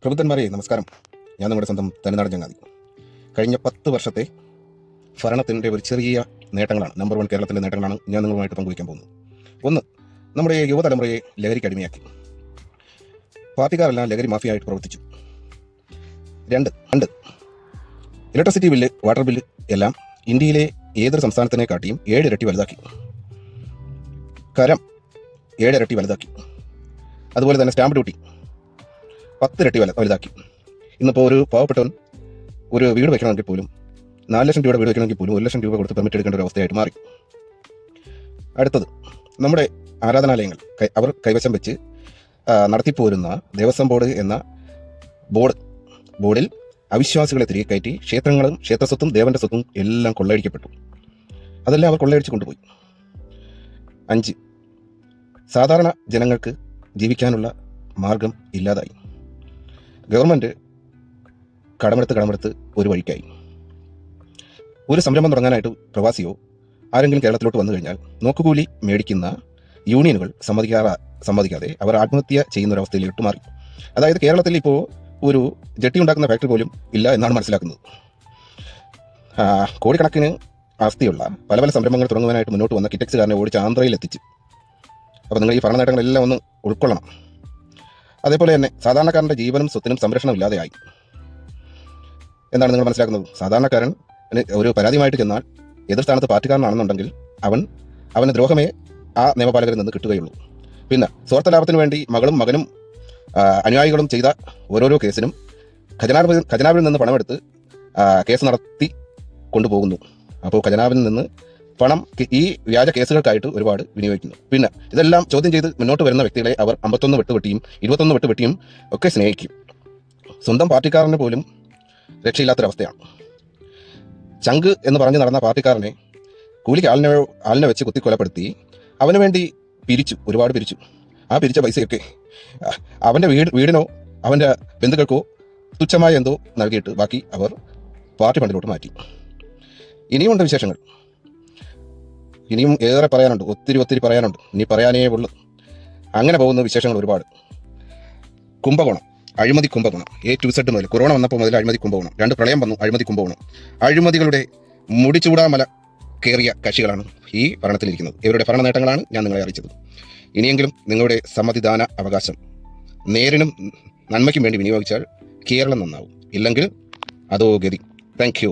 പ്രബുദ്ധന്മാരെ നമസ്കാരം. ഞാൻ നമ്മുടെ സ്വന്തം തനിനാടൻ ചങ്ങാതി. കഴിഞ്ഞ 10 വർഷത്തെ ഭരണത്തിൻ്റെ ഒരു ചെറിയ നേട്ടങ്ങളാണ്, നമ്പർ 1 കേരളത്തിൻ്റെ നേട്ടങ്ങളാണ് ഞാൻ നിങ്ങളുമായിട്ട് പങ്കുവയ്ക്കാൻ പോകുന്നത്. ഒന്ന്, നമ്മുടെ യുവതലമുറയെ ലഹരിക്ക് അടിമയാക്കി. പാർട്ടിക്കാരെല്ലാം ലഹരി മാഫിയായിട്ട് പ്രവർത്തിച്ചു. രണ്ട്, ഇലക്ട്രിസിറ്റി ബില്ല്, വാട്ടർ ബില്ല് എല്ലാം ഇന്ത്യയിലെ ഏതൊരു സംസ്ഥാനത്തിനെക്കാട്ടിയും 7 ഇരട്ടി വലുതാക്കി. കരം 7 ഇരട്ടി വലുതാക്കി. അതുപോലെ തന്നെ സ്റ്റാമ്പ് ഡ്യൂട്ടി 10 ഇരട്ടി വലുതാക്കി. ഇന്നിപ്പോൾ ഒരു പാവപ്പെട്ടവൻ ഒരു വീട് വയ്ക്കണമെങ്കിൽ പോലും 4 ലക്ഷം രൂപയുടെ വീട് വയ്ക്കണമെങ്കിൽ പോലും 1 ലക്ഷം രൂപ കൊടുത്ത് പെർമിറ്റ് എടുക്കേണ്ട ഒരു അവസ്ഥയായിട്ട് മാറി. അടുത്തത്, നമ്മുടെ ആരാധനാലയങ്ങൾ അവർ കൈവശം വെച്ച് നടത്തിപ്പോരുന്ന ദേവസ്വം ബോർഡ് എന്ന ബോർഡിൽ അവിശ്വാസികളെ തിരികെ കയറ്റി ക്ഷേത്രങ്ങളും ക്ഷേത്രസ്വത്തും ദേവന്റെ സ്വത്തും എല്ലാം കൊള്ളയടിക്കപ്പെട്ടു. അതെല്ലാം അവർ കൊള്ളയടിച്ച് കൊണ്ടുപോയി. 5, സാധാരണ ജനങ്ങൾക്ക് ജീവിക്കാനുള്ള മാർഗം ഇല്ലാതായി. ഗവൺമെൻറ് കടമെടുത്ത് ഒരു വഴിക്കായി. ഒരു സംരംഭം തുടങ്ങാനായിട്ട് പ്രവാസിയോ ആരെങ്കിലും കേരളത്തിലോട്ട് വന്നു കഴിഞ്ഞാൽ നോക്കുകൂലി മേടിക്കുന്ന യൂണിയനുകൾ സമ്മതിക്കാതെ അവർ ആത്മഹത്യ ചെയ്യുന്ന ഒരവസ്ഥയിലോട്ട് മാറി. അതായത് കേരളത്തിൽ ഇപ്പോൾ ഒരു ജെട്ടി ഉണ്ടാക്കുന്ന ഫാക്ടറി പോലും ഇല്ല എന്നാണ് മനസ്സിലാക്കുന്നത്. കോടിക്കണക്കിന് ആസ്തിയുള്ള പല സംരംഭങ്ങൾ തുടങ്ങുവാനായിട്ട് മുന്നോട്ട് വന്ന കിറ്റക്സുകാരനെ ഓടിച്ച് ആന്ധ്രയിൽ എത്തിച്ചു. അപ്പോൾ നിങ്ങൾ ഈ ഭരണ നേട്ടങ്ങളെല്ലാം ഒന്ന് ഉൾക്കൊള്ളണം. അതേപോലെ തന്നെ സാധാരണക്കാരൻ്റെ ജീവനും സ്വത്തിനും സംരക്ഷണം ഇല്ലാതെയായി. എന്താണ് നിങ്ങൾ മനസ്സിലാക്കുന്നത്? സാധാരണക്കാരൻ ഒരു പരാതിയുമായിട്ട് ചെന്നാൽ എതിർ സ്ഥാനത്ത് പാർട്ടിക്കാരനാണെന്നുണ്ടെങ്കിൽ അവന് ദ്രോഹമേ ആ നിയമപാലകരിൽ നിന്ന് കിട്ടുകയുള്ളൂ. പിന്നെ സ്വാർത്ഥ ലാഭത്തിന് വേണ്ടി മകളും മകനും അനുയായികളും ചെയ്ത ഓരോരോ കേസിനും ഖജനാവിൽ നിന്ന് പണമെടുത്ത് കേസ് നടത്തി കൊണ്ടുപോകുന്നു. അപ്പോൾ ഖജനാവിൽ നിന്ന് പണം ഈ വ്യാജ കേസുകൾക്കായിട്ട് ഒരുപാട് വിനിയോഗിക്കുന്നു. പിന്നെ ഇതെല്ലാം ചോദ്യം ചെയ്ത് മുന്നോട്ട് വരുന്ന വ്യക്തികളെ അവർ 51 വെട്ടുവെട്ടിയും 21 വെട്ടുവെട്ടിയും ഒക്കെ സ്നേഹിക്കും. സ്വന്തം പാർട്ടിക്കാരന് പോലും രക്ഷയില്ലാത്തൊരവസ്ഥയാണ്. ചങ്ക് എന്ന് പറഞ്ഞ് നടന്ന പാർട്ടിക്കാരനെ കൂലിക്ക് ആളിനെ വെച്ച് കുത്തിക്കൊലപ്പെടുത്തി അവന് വേണ്ടി ഒരുപാട് പിരിച്ചു. ആ പിരിച്ച പൈസയൊക്കെ അവൻ്റെ വീടിനോ അവൻ്റെ ബന്ധുക്കൾക്കോ തുച്ഛമായ എന്തോ നൽകിയിട്ട് ബാക്കി അവർ പാർട്ടി ഫണ്ടിലോട്ട് മാറ്റി. ഇനിയുമുണ്ട് വിശേഷങ്ങൾ, ഇനിയും ഏറെ പറയാനുണ്ട്, ഒത്തിരി പറയാനുണ്ട്. ഇനി പറയാനേ ഉള്ളൂ. അങ്ങനെ പോകുന്ന വിശേഷങ്ങൾ ഒരുപാട്. കുംഭകോണം, അഴിമതി കുംഭകോണം, A to Z മുതൽ കൊറോണ വന്നപ്പോൾ മുതൽ അഴിമതി കുംഭകോണം. 2 പ്രളയം വന്നു, അഴിമതി കുംഭകോണം. അഴിമതികളുടെ മുടിച്ചൂടാമല കയറിയ കക്ഷികളാണ് ഈ ഭരണത്തിലിരിക്കുന്നത്. ഇവരുടെ ഭരണ നേട്ടങ്ങളാണ് ഞാൻ നിങ്ങളെ അറിയിച്ചത്. ഇനിയെങ്കിലും നിങ്ങളുടെ സമ്മതിദാന അവകാശം നേരിനും നന്മയ്ക്കും വേണ്ടി വിനിയോഗിച്ചാൽ കേരളം നന്നാവും. ഇല്ലെങ്കിൽ അതോ ഗതി. Thank you.